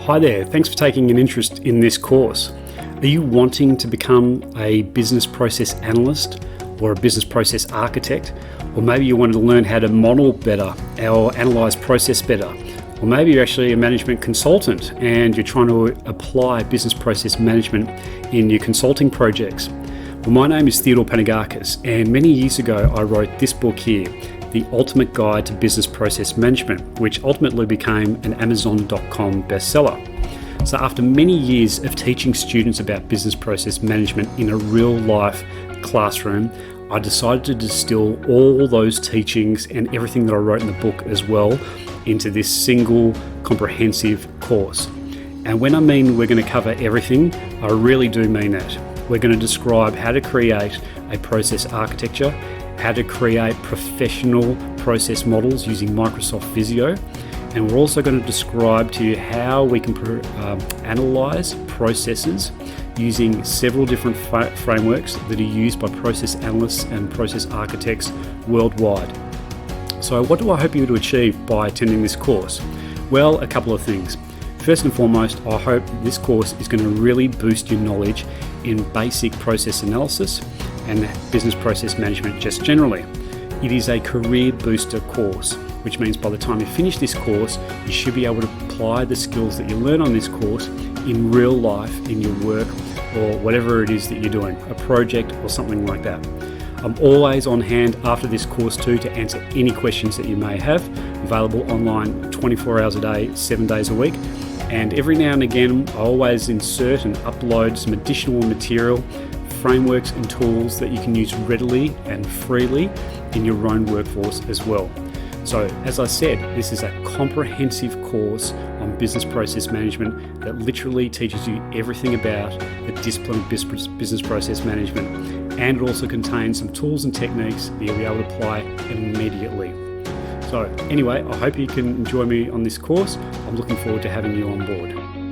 Hi there, thanks for taking an interest in this course. Are you wanting to become a business process analyst or a business process architect? Or maybe you want to learn how to model better or analyze process better? Or maybe you're actually a management consultant and you're trying to apply business process management in your consulting projects. Well, my name is Theodore Panagakis, and many years ago I wrote this book here, The Ultimate Guide to Business Process Management, which ultimately became an Amazon.com bestseller. So after many years of teaching students about business process management in a real life classroom, I decided to distill all those teachings and everything that I wrote in the book as well into this single comprehensive course. And when I mean we're going to cover everything, I really do mean that. We're going to describe how to create a process architecture, how to create professional process models using Microsoft Visio, and we're also going to describe to you how we can analyze processes using several different frameworks that are used by process analysts and process architects worldwide. So what do I hope you to achieve by attending this course? Well, a couple of things. First and foremost, I hope this course is going to really boost your knowledge in basic process analysis and business process management just generally. It is a career booster course, which means by the time you finish this course, you should be able to apply the skills that you learn on this course in real life, in your work, or whatever it is that you're doing, a project or something like that. I'm always on hand after this course too to answer any questions that you may have, available online 24 hours a day, 7 days a week. And every now and again, I always insert and upload some additional material, frameworks and tools that you can use readily and freely in your own workforce as well. So as I said, this is a comprehensive course on business process management that literally teaches you everything about the discipline of business process management, and it also contains some tools and techniques that you'll be able to apply immediately. So anyway, I hope you can enjoy me on this course. I'm looking forward to having you on board.